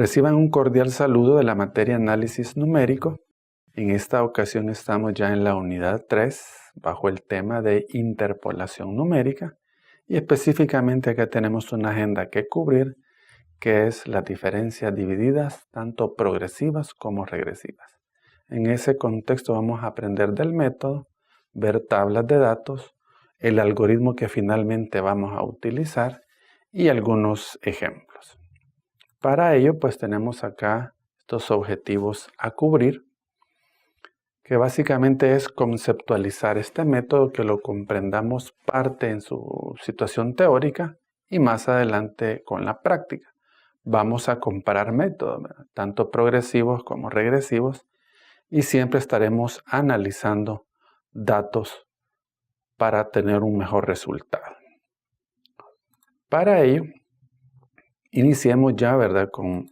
Reciban un cordial saludo de la materia análisis numérico. En esta ocasión estamos ya en la unidad 3, bajo el tema de interpolación numérica, y específicamente acá tenemos una agenda que cubrir, que es las diferencias divididas, tanto progresivas como regresivas. En ese contexto vamos a aprender del método, ver tablas de datos, el algoritmo que finalmente vamos a utilizar y algunos ejemplos. Para ello, pues tenemos acá estos objetivos a cubrir, que básicamente es conceptualizar este método, que lo comprendamos parte en su situación teórica y más adelante con la práctica. Vamos a comparar métodos, ¿verdad?, tanto progresivos como regresivos, y siempre estaremos analizando datos para tener un mejor resultado. Para ello, iniciemos ya, ¿verdad?, con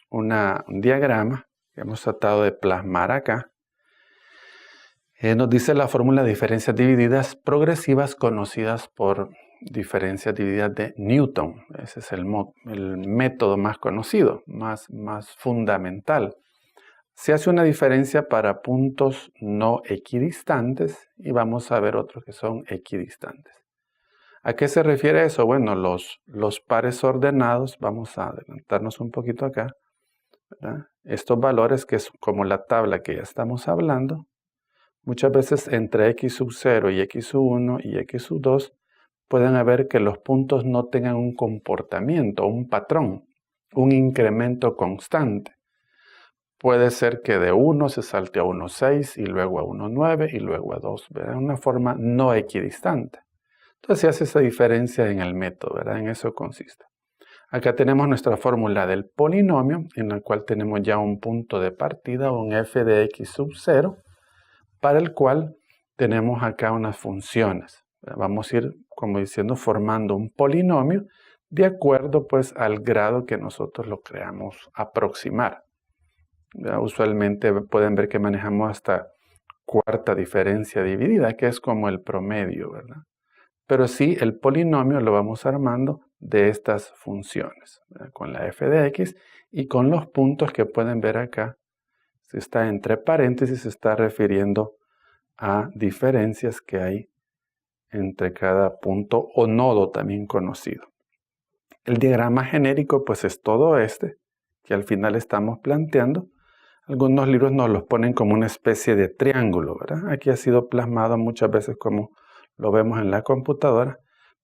un diagrama que hemos tratado de plasmar acá. Nos dice la fórmula de diferencias divididas progresivas conocidas por diferencias divididas de Newton. Ese es el método más conocido, más fundamental. Se hace una diferencia para puntos no equidistantes y vamos a ver otros que son equidistantes. ¿A qué se refiere eso? Bueno, los pares ordenados, vamos a adelantarnos un poquito acá, ¿verdad? Estos valores, que es como la tabla que ya estamos hablando, muchas veces entre x sub 0 y x sub 1 y x sub 2 pueden haber que los puntos no tengan un comportamiento, un patrón, un incremento constante. Puede ser que de 1 se salte a 1,6 y luego a 1,9 y luego a 2, ¿verdad? Una forma no equidistante. Entonces se hace esa diferencia en el método, ¿verdad? En eso consiste. Acá tenemos nuestra fórmula del polinomio, en la cual tenemos ya un punto de partida, un f de x sub 0, para el cual tenemos acá unas funciones. Vamos a ir, como diciendo, formando un polinomio de acuerdo pues al grado que nosotros lo queramos aproximar. Usualmente pueden ver que manejamos hasta cuarta diferencia dividida, que es como el promedio, ¿verdad? Pero sí, el polinomio lo vamos armando de estas funciones, ¿verdad?, con la f de x y con los puntos que pueden ver acá. Si está entre paréntesis, se está refiriendo a diferencias que hay entre cada punto o nodo también conocido. El diagrama genérico pues es todo este que al final estamos planteando. Algunos libros nos los ponen como una especie de triángulo, ¿verdad? Aquí ha sido plasmado muchas veces como lo vemos en la computadora,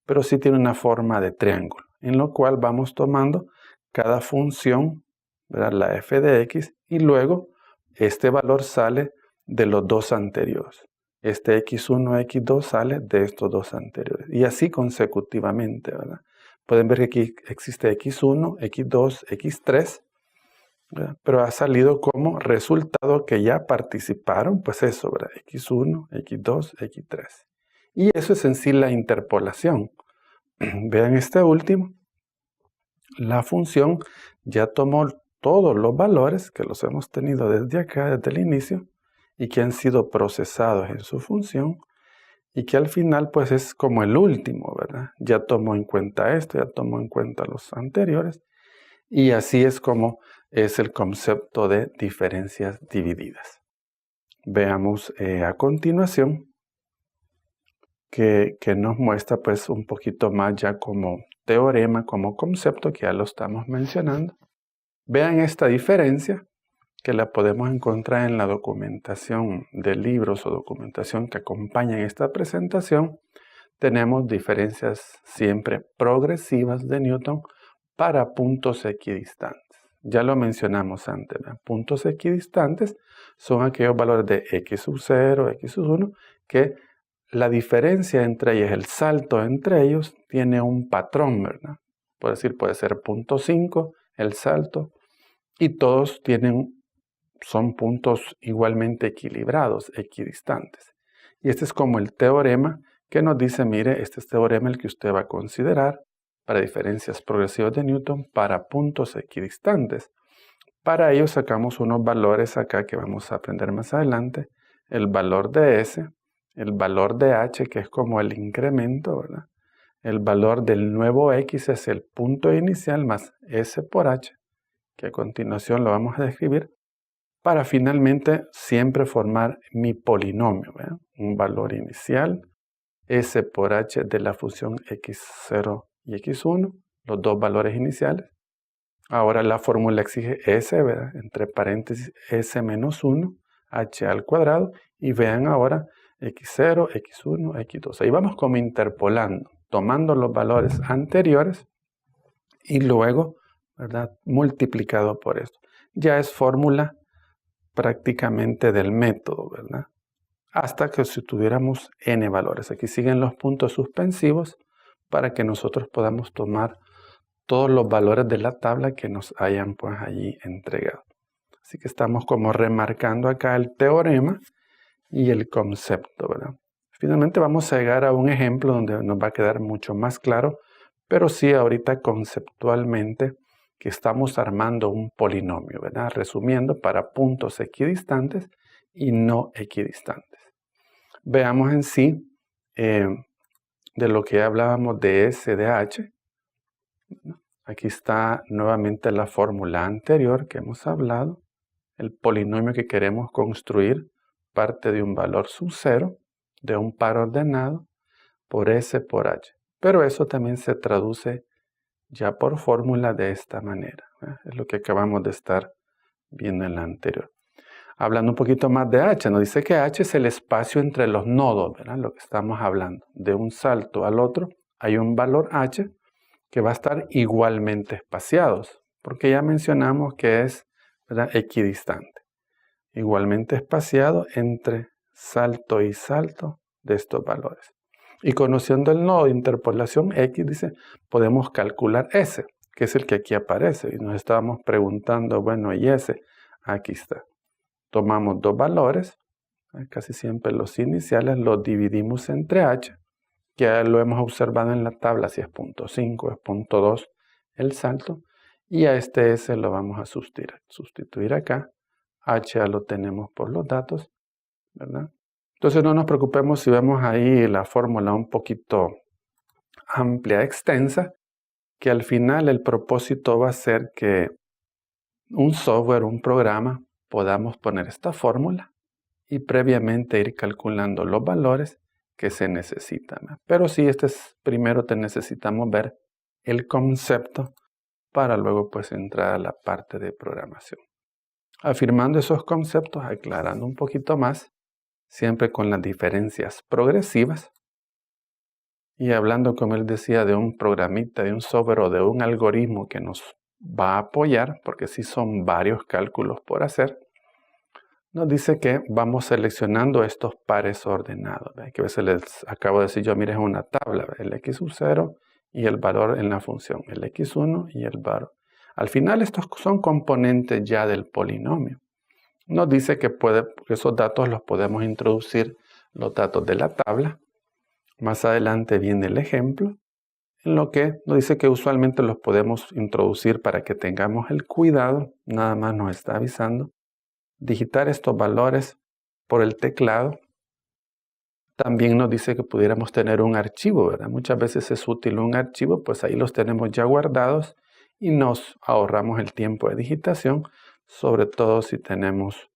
pero sí tiene una forma de triángulo, en lo cual vamos tomando cada función, ¿verdad?, la f de x, y luego este valor sale de los dos anteriores. Este x1, x2 sale de estos dos anteriores. Y así consecutivamente, ¿verdad? Pueden ver que aquí existe x1, x2, x3, ¿verdad?, pero ha salido como resultado que ya participaron, pues eso, ¿verdad?, x1, x2, x3. Y eso es en sí la interpolación. Vean este último. La función ya tomó todos los valores que los hemos tenido desde acá, desde el inicio, y que han sido procesados en su función, y que al final pues es como el último, ¿verdad? Ya tomó en cuenta esto, ya tomó en cuenta los anteriores, y así es como es el concepto de diferencias divididas. Veamos a continuación que nos muestra pues un poquito más ya como teorema, como concepto, que ya lo estamos mencionando. Vean esta diferencia, que la podemos encontrar en la documentación de libros o documentación que acompañan esta presentación. Tenemos diferencias siempre progresivas de Newton para puntos equidistantes. Ya lo mencionamos antes, ¿verdad? Puntos equidistantes son aquellos valores de x sub 0, x sub 1, que la diferencia entre ellos, el salto entre ellos, tiene un patrón, ¿verdad? Por decir, puede ser 0.5 el salto, y todos son puntos igualmente equilibrados, equidistantes. Y este es como el teorema que nos dice, mire, este es el teorema el que usted va a considerar para diferencias progresivas de Newton para puntos equidistantes. Para ello sacamos unos valores acá que vamos a aprender más adelante, el valor de S, el valor de H, que es como el incremento, ¿verdad? El valor del nuevo X es el punto inicial más S por H, que a continuación lo vamos a describir, para finalmente siempre formar mi polinomio, ¿verdad? Un valor inicial, S por H de la función x0 y x1, los dos valores iniciales. Ahora la fórmula exige S, ¿verdad? Entre paréntesis S menos 1, H al cuadrado, y vean ahora x0, x1, x2. Ahí vamos como interpolando, tomando los valores anteriores y luego, ¿verdad?, multiplicado por esto. Ya es fórmula prácticamente del método, ¿verdad? Hasta que si tuviéramos n valores. Aquí siguen los puntos suspensivos para que nosotros podamos tomar todos los valores de la tabla que nos hayan pues allí entregado. Así que estamos como remarcando acá el teorema y el concepto, ¿verdad? Finalmente vamos a llegar a un ejemplo donde nos va a quedar mucho más claro, pero sí ahorita conceptualmente que estamos armando un polinomio, ¿verdad? Resumiendo, para puntos equidistantes y no equidistantes. Veamos en sí de lo que hablábamos de S de H. Aquí está nuevamente la fórmula anterior que hemos hablado. El polinomio que queremos construir parte de un valor sub 0, de un par ordenado, por S por H. Pero eso también se traduce ya por fórmula de esta manera, ¿verdad? Es lo que acabamos de estar viendo en la anterior. Hablando un poquito más de H, nos dice que H es el espacio entre los nodos, ¿verdad? Lo que estamos hablando. De un salto al otro hay un valor H que va a estar igualmente espaciados, porque ya mencionamos que es, ¿verdad?, equidistante. Igualmente espaciado entre salto y salto de estos valores. Y conociendo el nodo de interpolación X, dice, podemos calcular S, que es el que aquí aparece. Y nos estábamos preguntando, bueno, ¿y S? Aquí está. Tomamos dos valores, casi siempre los iniciales, los dividimos entre H, que ya lo hemos observado en la tabla, si es 0.5, es 0.2 el salto, y a este S lo vamos a sustituir acá. H ya lo tenemos por los datos, ¿verdad? Entonces no nos preocupemos si vemos ahí la fórmula un poquito amplia, extensa, que al final el propósito va a ser que un software, un programa, podamos poner esta fórmula y previamente ir calculando los valores que se necesitan. Pero sí, primero necesitamos ver el concepto para luego pues entrar a la parte de programación. Afirmando esos conceptos, aclarando un poquito más, siempre con las diferencias progresivas y hablando, como él decía, de un programita, de un software o de un algoritmo que nos va a apoyar, porque sí son varios cálculos por hacer, nos dice que vamos seleccionando estos pares ordenados. ¿Ve? Que a veces les acabo de decir yo, miren, es una tabla, ¿ve? El x sub 0 y el valor en la función, el x1 y el valor. Al final estos son componentes ya del polinomio. Nos dice que esos datos los podemos introducir, los datos de la tabla. Más adelante viene el ejemplo, en lo que nos dice que usualmente los podemos introducir para que tengamos el cuidado, nada más nos está avisando, digitar estos valores por el teclado. También nos dice que pudiéramos tener un archivo, ¿verdad? Muchas veces es útil un archivo, pues ahí los tenemos ya guardados y nos ahorramos el tiempo de digitación, sobre todo si tenemos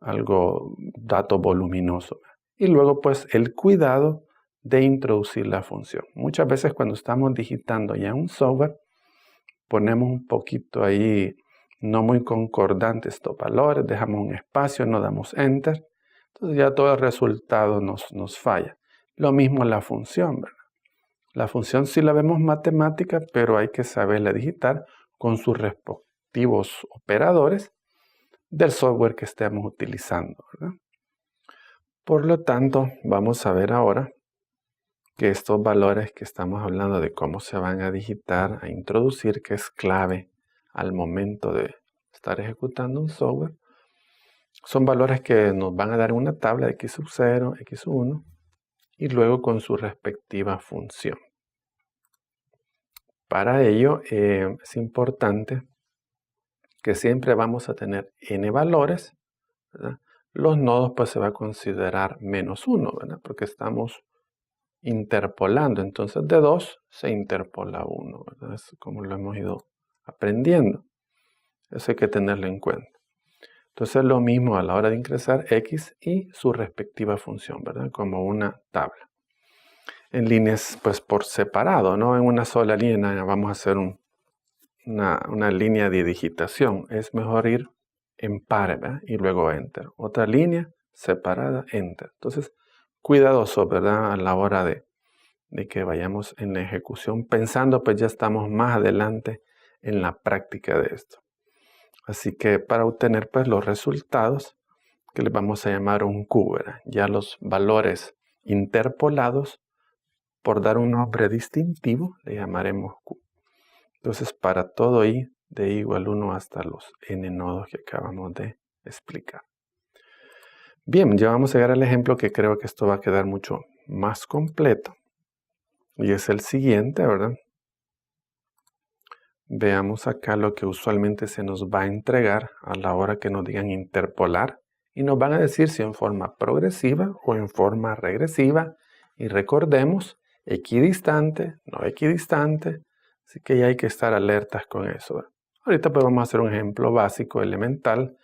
dato voluminoso. Y luego pues el cuidado de introducir la función. Muchas veces cuando estamos digitando ya un software, ponemos un poquito ahí no muy concordantes estos valores, dejamos un espacio, no damos enter, entonces ya todo el resultado nos falla. Lo mismo la función, ¿verdad? La función sí la vemos matemática, pero hay que saberla digitar con sus respectivos operadores del software que estemos utilizando, ¿verdad? Por lo tanto, vamos a ver ahora que estos valores que estamos hablando de cómo se van a digitar, a introducir, que es clave al momento de estar ejecutando un software, son valores que nos van a dar una tabla de x sub 0, x1 y luego con su respectiva función. Para ello es importante que siempre vamos a tener n valores, ¿verdad? Los nodos pues se va a considerar menos 1, ¿verdad? Porque estamos interpolando, entonces de 2 se interpola 1, ¿verdad? Es como lo hemos ido aprendiendo. Eso hay que tenerlo en cuenta. Entonces lo mismo a la hora de ingresar x y su respectiva función, ¿verdad? Como una tabla. En líneas, pues por separado, no en una sola línea vamos a hacer una línea de digitación. Es mejor ir en par, ¿verdad? Y luego enter. Otra línea separada, enter. Entonces, cuidadoso, ¿verdad? A la hora de que vayamos en la ejecución, pensando pues ya estamos más adelante en la práctica de esto. Así que para obtener pues los resultados, que les vamos a llamar un Q, ¿verdad? Ya los valores interpolados, por dar un nombre distintivo, le llamaremos Q. Entonces para todo i de i igual 1 hasta los n nodos que acabamos de explicar. Bien, ya vamos a llegar al ejemplo que creo que esto va a quedar mucho más completo. Y es el siguiente, ¿verdad? Veamos acá lo que usualmente se nos va a entregar a la hora que nos digan interpolar. Y nos van a decir si en forma progresiva o en forma regresiva. Y recordemos, equidistante, no equidistante. Así que ya hay que estar alertas con eso, ¿verdad? Ahorita pues vamos a hacer un ejemplo básico, elemental,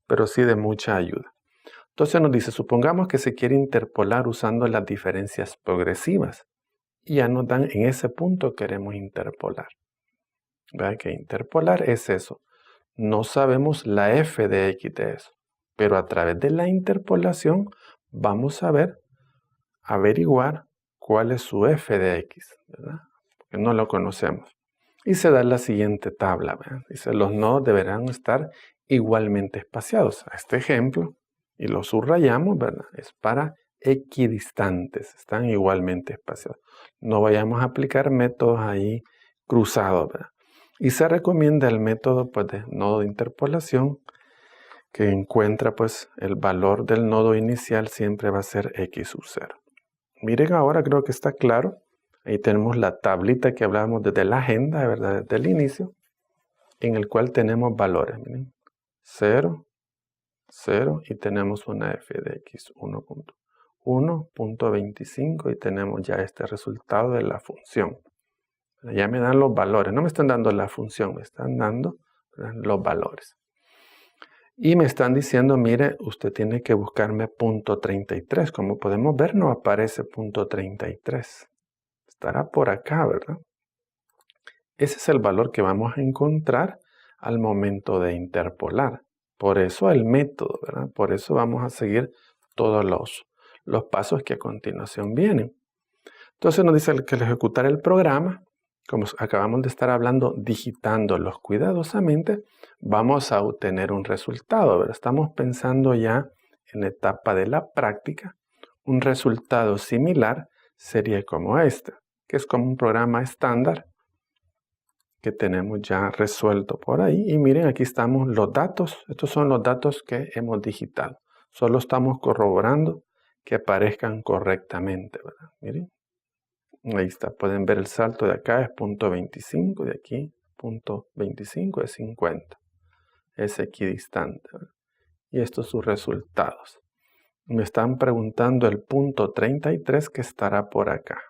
pero sí de mucha ayuda. Entonces nos dice, supongamos que se quiere interpolar usando las diferencias progresivas. Y ya nos dan, en ese punto queremos interpolar. ¿Verdad? Que interpolar es eso. No sabemos la f de x de eso. Pero a través de la interpolación vamos a averiguar cuál es su f de x, ¿verdad? Porque no lo conocemos. Y se da la siguiente tabla, ¿verdad? Dice, los nodos deberán estar igualmente espaciados. A este ejemplo, y lo subrayamos, ¿verdad? Es para equidistantes, están igualmente espaciados. No vayamos a aplicar métodos ahí cruzados, ¿verdad? Y se recomienda el método pues, de nodo de interpolación, que encuentra pues el valor del nodo inicial siempre va a ser x sub 0. Miren ahora, creo que está claro. Ahí tenemos la tablita que hablábamos desde la agenda, ¿verdad? Desde el inicio, en el cual tenemos valores. Miren, 0, 0 y tenemos una f de x 1.25 y tenemos ya este resultado de la función. Ya me dan los valores, no me están dando la función, me están dando los valores. Y me están diciendo, mire, usted tiene que buscarme punto 33. Como podemos ver, no aparece punto 33. Estará por acá, ¿verdad? Ese es el valor que vamos a encontrar al momento de interpolar. Por eso el método, ¿verdad? Por eso vamos a seguir todos los pasos que a continuación vienen. Entonces nos dice que al ejecutar el programa, como acabamos de estar hablando, digitándolos cuidadosamente, vamos a obtener un resultado, ¿verdad? Estamos pensando ya en la etapa de la práctica. Un resultado similar sería como este, que es como un programa estándar que tenemos ya resuelto por ahí. Y miren, aquí estamos los datos. Estos son los datos que hemos digitado. Solo estamos corroborando que aparezcan correctamente, ¿verdad? Miren. Ahí está, pueden ver el salto de acá es punto 25, de aquí punto 25 es 50. Es equidistante, ¿verdad? Y estos son sus resultados. Me están preguntando el punto 33 que estará por acá.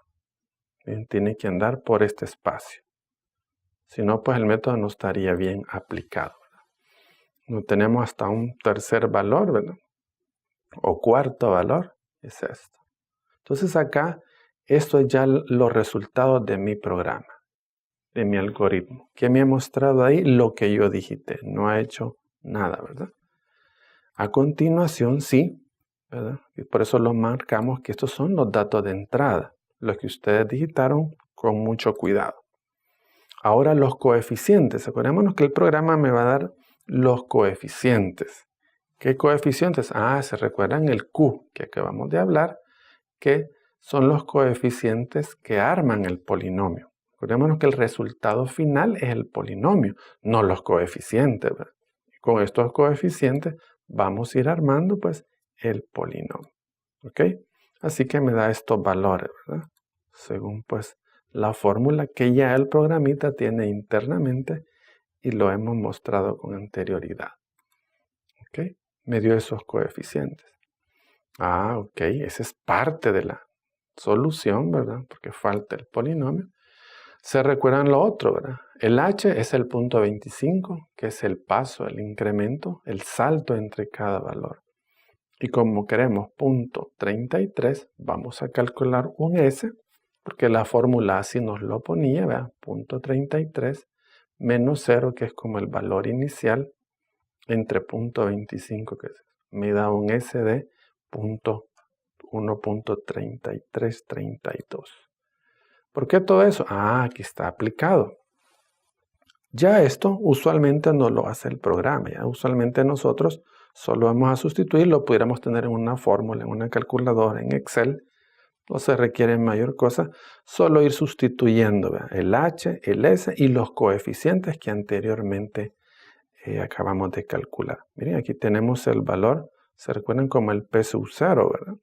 Bien, tiene que andar por este espacio. Si no, pues el método no estaría bien aplicado, ¿verdad? No tenemos hasta un tercer valor, ¿verdad? O cuarto valor, es esto. Entonces acá, esto es ya los resultados de mi programa, de mi algoritmo. ¿Qué me ha mostrado ahí? Lo que yo digité. No ha hecho nada, ¿verdad? A continuación, sí, ¿verdad? Y por eso lo marcamos que estos son los datos de entrada, los que ustedes digitaron con mucho cuidado. Ahora los coeficientes. Acordémonos que el programa me va a dar los coeficientes. ¿Qué coeficientes? Se recuerdan el Q que acabamos de hablar, que son los coeficientes que arman el polinomio. Acordémonos que el resultado final es el polinomio, no los coeficientes, ¿verdad? Con estos coeficientes vamos a ir armando pues el polinomio. ¿Ok? Así que me da estos valores, ¿verdad? Según pues la fórmula que ya el programita tiene internamente y lo hemos mostrado con anterioridad. ¿Ok? Me dio esos coeficientes. Ok, esa es parte de la solución, ¿verdad? Porque falta el polinomio. Se recuerdan lo otro, ¿verdad? El h es el punto 25, que es el paso, el incremento, el salto entre cada valor. Y como queremos punto 33, vamos a calcular un s, porque la fórmula así nos lo ponía, ¿verdad? Punto 33 menos 0, que es como el valor inicial, entre punto 25, que me da un s de 1.3332. ¿Por qué todo eso? Aquí está aplicado. Ya esto usualmente no lo hace el programa. Ya usualmente nosotros solo vamos a sustituir, lo pudiéramos tener en una fórmula, en una calculadora, en Excel. No se requiere mayor cosa, solo ir sustituyendo, ¿verdad? El h, el s y los coeficientes que anteriormente acabamos de calcular. Miren, aquí tenemos el valor, se recuerdan como el P sub 0, ¿verdad?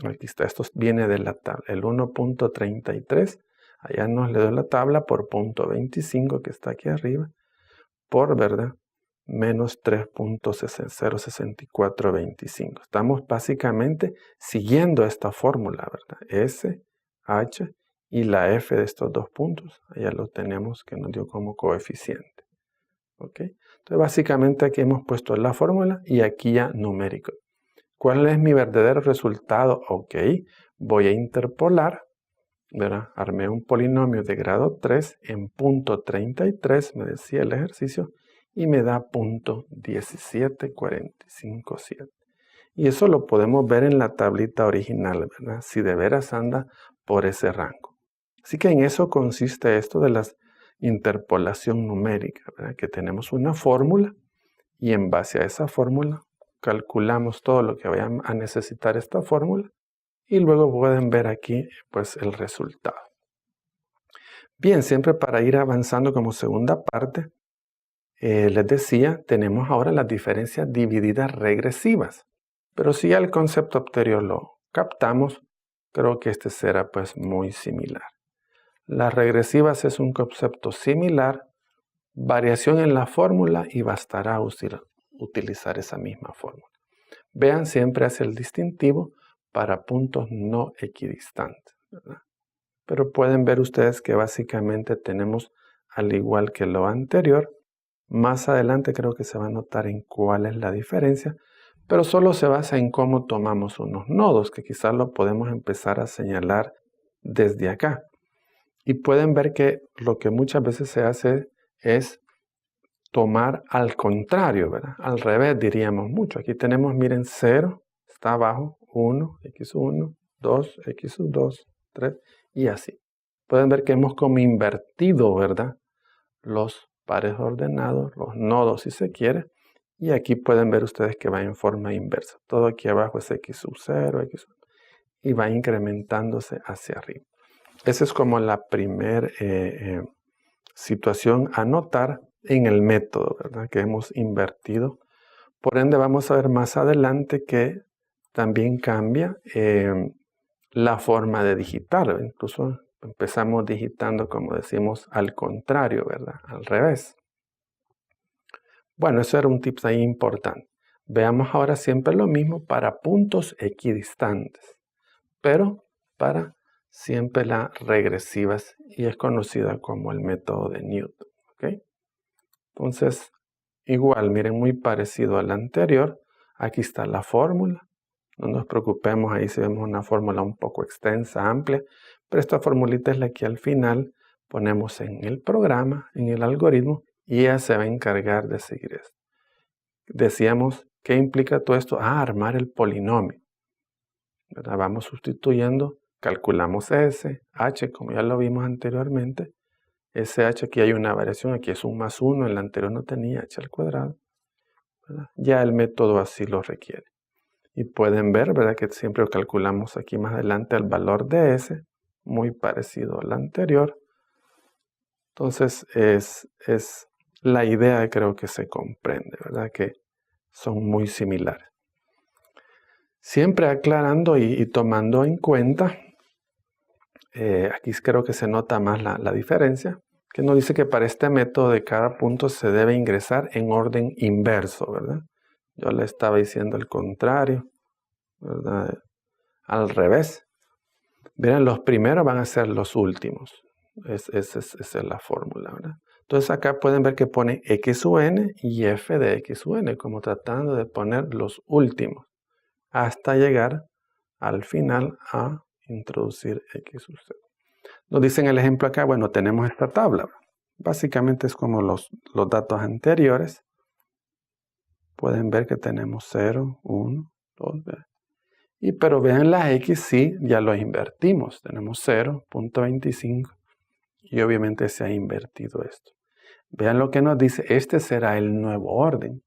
Aquí está, esto viene de la tabla, el 1.33, allá nos le doy la tabla por punto 25 que está aquí arriba, por, ¿verdad? Menos 3.06425. Estamos básicamente siguiendo esta fórmula, ¿verdad? S, H y la F de estos dos puntos, allá lo tenemos que nos dio como coeficiente. ¿Ok? Entonces básicamente aquí hemos puesto la fórmula y aquí ya numérico. ¿Cuál es mi verdadero resultado? Ok, voy a interpolar, ¿verdad? Armé un polinomio de grado 3 en punto 33, me decía el ejercicio, y me da punto 17457. Y eso lo podemos ver en la tablita original, ¿verdad? Si de veras anda por ese rango. Así que en eso consiste esto de la interpolación numérica, ¿verdad? Que tenemos una fórmula y en base a esa fórmula calculamos todo lo que vayan a necesitar esta fórmula y luego pueden ver aquí pues el resultado. Bien, siempre para ir avanzando como segunda parte, les decía, tenemos ahora las diferencias divididas regresivas. Pero si ya el concepto anterior lo captamos, creo que este será pues muy similar. Las regresivas es un concepto similar, variación en la fórmula y bastará utilizar esa misma fórmula. Vean, siempre hace el distintivo para puntos no equidistantes, ¿verdad? Pero pueden ver ustedes que básicamente tenemos, al igual que lo anterior, más adelante creo que se va a notar en cuál es la diferencia, pero solo se basa en cómo tomamos unos nodos, que quizás lo podemos empezar a señalar desde acá. Y pueden ver que lo que muchas veces se hace es tomar al contrario, ¿verdad? Al revés diríamos mucho. Aquí tenemos, miren, 0, está abajo, 1, x1, 2, x2, 3 y así. Pueden ver que hemos como invertido, ¿verdad? Los pares ordenados, los nodos si se quiere. Y aquí pueden ver ustedes que va en forma inversa. Todo aquí abajo es x sub 0, x sub, y va incrementándose hacia arriba. Esa es como la primera situación a notar en el método, ¿verdad? Que hemos invertido. Por ende, vamos a ver más adelante que también cambia la forma de digitar. Incluso empezamos digitando, como decimos, al contrario, ¿verdad? Al revés. Bueno, eso era un tip ahí importante. Veamos ahora siempre lo mismo para puntos equidistantes, pero para siempre las regresivas y es conocida como el método de Newton. ¿Okay? Entonces, igual, miren, muy parecido al anterior. Aquí está la fórmula. No nos preocupemos ahí si vemos una fórmula un poco extensa, amplia, pero esta formulita es la que al final ponemos en el programa, en el algoritmo, y ella se va a encargar de seguir esto. Decíamos, ¿qué implica todo esto? Armar el polinomio. ¿Verdad? Vamos sustituyendo, calculamos S, H, como ya lo vimos anteriormente. SH, aquí hay una variación, aquí es un más 1, en la anterior no tenía H al cuadrado. ¿Verdad? Ya el método así lo requiere. Y pueden ver, ¿verdad? Que siempre calculamos aquí más adelante el valor de S, muy parecido al anterior. Entonces es la idea, creo que se comprende, ¿verdad? Que son muy similares. Siempre aclarando y tomando en cuenta, aquí creo que se nota más la diferencia, que nos dice que para este método de cada punto se debe ingresar en orden inverso, ¿verdad? Yo le estaba diciendo el contrario, ¿verdad? Al revés. Verán, los primeros van a ser los últimos. Esa es la fórmula, ¿verdad? Entonces acá pueden ver que pone x sub n y f de x sub n, como tratando de poner los últimos, hasta llegar al final a introducir x sub 0. Nos dicen el ejemplo acá, bueno, tenemos esta tabla. Básicamente es como los datos anteriores. Pueden ver que tenemos 0, 1, 2, pero vean las x, sí, ya lo invertimos. Tenemos 0.25 y obviamente se ha invertido esto. Vean lo que nos dice, este será el nuevo orden.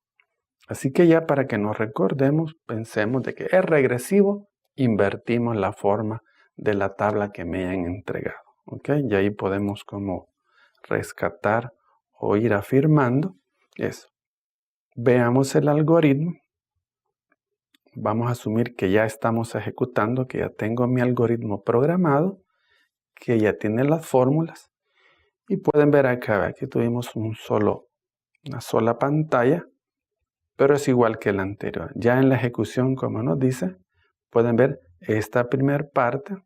Así que ya para que nos recordemos, pensemos de que es regresivo, invertimos la forma de la tabla que me han entregado. ¿Ok? Y ahí podemos como rescatar o ir afirmando eso. Veamos el algoritmo. Vamos a asumir que ya estamos ejecutando, que ya tengo mi algoritmo programado, que ya tiene las fórmulas. Y pueden ver acá, aquí tuvimos una sola pantalla, pero es igual que la anterior. Ya en la ejecución, como nos dice, pueden ver esta primera parte,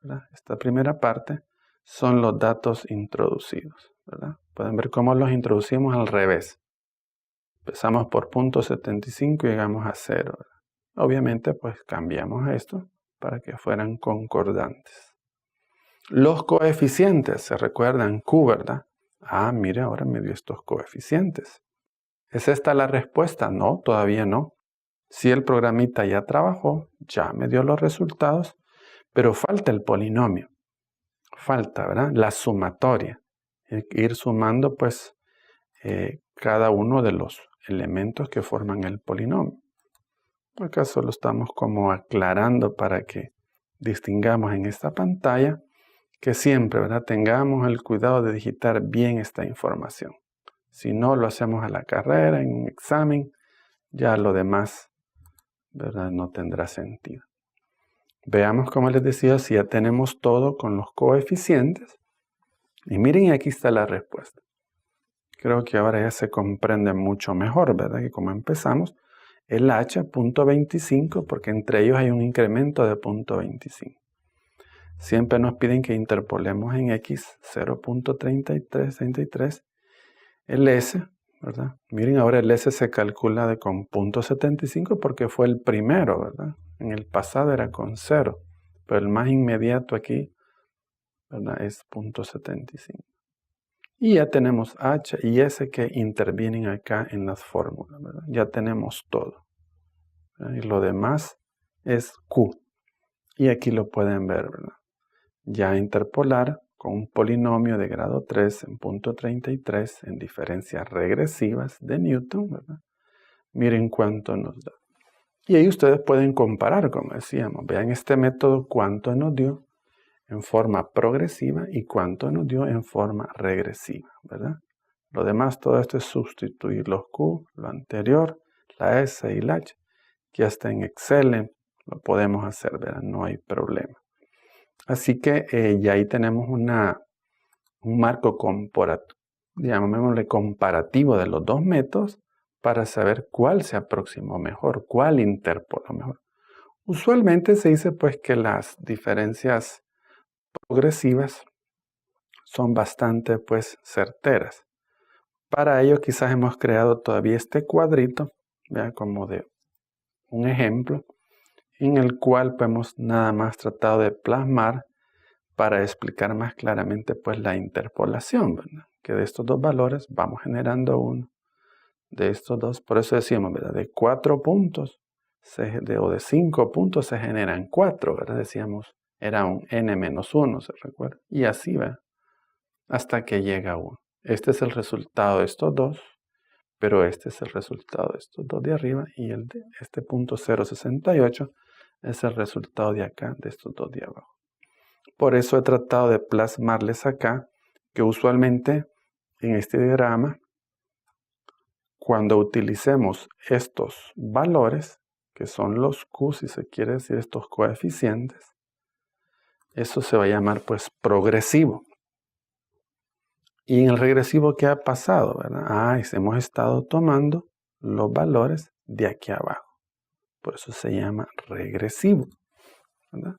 ¿verdad? Esta primera parte son los datos introducidos, ¿verdad? Pueden ver cómo los introducimos al revés. Empezamos por 0.75 y llegamos a 0, ¿verdad? Obviamente, pues cambiamos esto para que fueran concordantes. Los coeficientes, ¿se recuerdan? Q, ¿verdad? Ah, mire, ahora me dio estos coeficientes. ¿Es esta la respuesta? No, todavía no. Si el programita ya trabajó, ya me dio los resultados, pero falta el polinomio. Falta, ¿verdad? La sumatoria. Ir sumando, pues, cada uno de los elementos que forman el polinomio. Acá solo estamos como aclarando para que distingamos en esta pantalla que siempre, ¿verdad?, tengamos el cuidado de digitar bien esta información. Si no lo hacemos a la carrera, en un examen, ya lo demás, ¿verdad?, no tendrá sentido. Veamos, como les decía, si ya tenemos todo con los coeficientes. Y miren, aquí está la respuesta. Creo que ahora ya se comprende mucho mejor, ¿verdad?, que como empezamos, el h 0.25, porque entre ellos hay un incremento de 0.25. Siempre nos piden que interpolemos en x 0.33, el s, ¿verdad? Miren, ahora el s se calcula con 0.75 porque fue el primero, ¿verdad? En el pasado era con 0, pero el más inmediato aquí, ¿verdad?, es 0.75. Y ya tenemos h y s que intervienen acá en las fórmulas, ¿verdad? Ya tenemos todo, ¿verdad? Y lo demás es q. Y aquí lo pueden ver, ¿verdad? Ya interpolar con un polinomio de grado 3 en 0.33 en diferencias regresivas de Newton, ¿verdad? Miren cuánto nos da. Y ahí ustedes pueden comparar, como decíamos. Vean este método cuánto nos dio en forma progresiva y cuánto nos dio en forma regresiva, ¿verdad? Lo demás, todo esto es sustituir los Q, lo anterior, la S y la H, que hasta en Excel lo podemos hacer, ¿verdad? No hay problema. Así que ya ahí tenemos un marco comparativo de los dos métodos para saber cuál se aproximó mejor, cuál interpoló mejor. Usualmente se dice pues que las diferencias progresivas son bastante pues certeras. Para ello quizás hemos creado todavía este cuadrito, vean, como de un ejemplo, en el cual hemos nada más tratado de plasmar para explicar más claramente pues la interpolación, ¿verdad? Que de estos dos valores vamos generando uno. De estos dos, por eso decíamos, ¿verdad?, de 4 puntos o de 5 puntos se generan 4, ¿verdad? Decíamos, era un n-1, ¿se recuerda? Y así va, hasta que llega 1. Este es el resultado de estos dos, pero este es el resultado de estos dos de arriba, y el de este punto 0.68 es el resultado de acá, de estos dos de abajo. Por eso he tratado de plasmarles acá que usualmente en este diagrama, cuando utilicemos estos valores, que son los Q, si se quiere decir, estos coeficientes, eso se va a llamar pues progresivo. Y en el regresivo, ¿qué ha pasado, verdad? Hemos estado tomando los valores de aquí abajo. Por eso se llama regresivo, ¿verdad?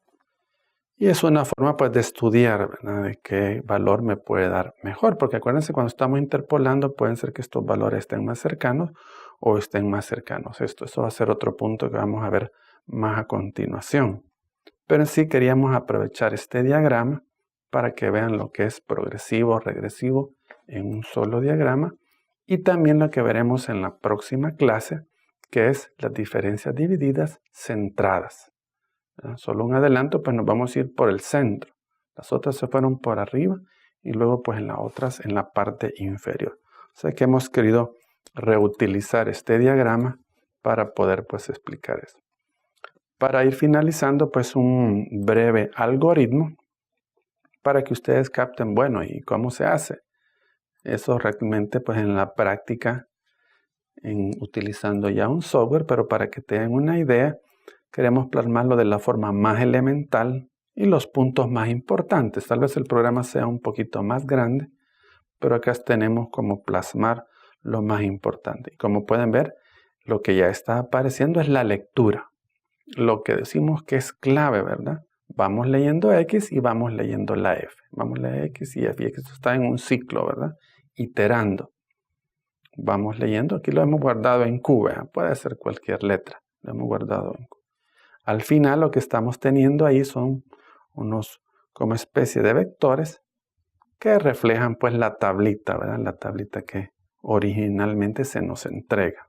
Y es una forma pues de estudiar, ¿verdad? De qué valor me puede dar mejor. Porque acuérdense, cuando estamos interpolando, pueden ser que estos valores estén más cercanos o estén más cercanos. Eso va a ser otro punto que vamos a ver más a continuación. Pero en sí queríamos aprovechar este diagrama para que vean lo que es progresivo, regresivo en un solo diagrama. Y también lo que veremos en la próxima clase, que es las diferencias divididas centradas. Solo un adelanto, pues nos vamos a ir por el centro. Las otras se fueron por arriba y luego pues en las otras en la parte inferior. O sea que hemos querido reutilizar este diagrama para poder pues explicar eso. Para ir finalizando pues un breve algoritmo para que ustedes capten, bueno, ¿y cómo se hace? Eso realmente pues en la práctica, utilizando ya un software, pero para que tengan una idea, queremos plasmarlo de la forma más elemental y los puntos más importantes. Tal vez el programa sea un poquito más grande, pero acá tenemos como plasmar lo más importante. Y como pueden ver, lo que ya está apareciendo es la lectura. Lo que decimos que es clave, ¿verdad? Vamos leyendo X y vamos leyendo la F. Vamos a leer X y F. Y esto está en un ciclo, ¿verdad? Iterando. Vamos leyendo. Aquí lo hemos guardado en Q, ¿verdad? Puede ser cualquier letra. Lo hemos guardado en Q. Al final lo que estamos teniendo ahí son unos como especie de vectores que reflejan pues la tablita, ¿verdad? La tablita que originalmente se nos entrega.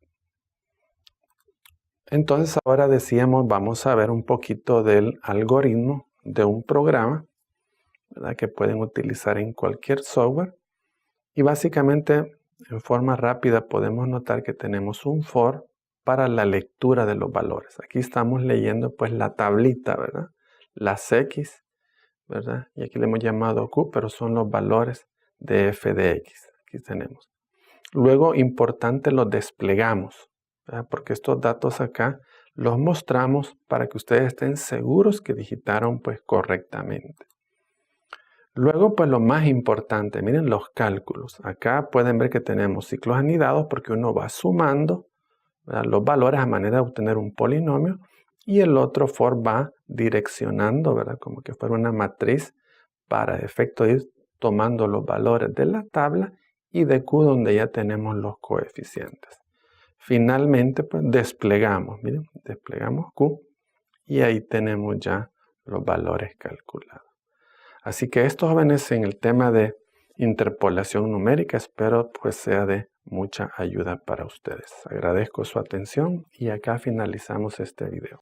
Entonces ahora decíamos, vamos a ver un poquito del algoritmo de un programa, ¿verdad? Que pueden utilizar en cualquier software. Y básicamente en forma rápida podemos notar que tenemos un for para la lectura de los valores. Aquí estamos leyendo pues la tablita, ¿verdad? Las X, ¿verdad? Y aquí le hemos llamado Q, pero son los valores de f de X. Aquí tenemos. Luego, importante, los desplegamos, ¿verdad? Porque estos datos acá los mostramos para que ustedes estén seguros que digitaron pues correctamente. Luego, pues lo más importante, miren los cálculos. Acá pueden ver que tenemos ciclos anidados porque uno va sumando, ¿verdad? Los valores a manera de obtener un polinomio y el otro for va direccionando, ¿verdad? Como que fuera una matriz para efecto de ir tomando los valores de la tabla y de Q donde ya tenemos los coeficientes. Finalmente, pues desplegamos, miren, desplegamos Q y ahí tenemos ya los valores calculados. Así que esto, jóvenes, en el tema de interpolación numérica, espero pues sea de mucha ayuda para ustedes. Agradezco su atención y acá finalizamos este video.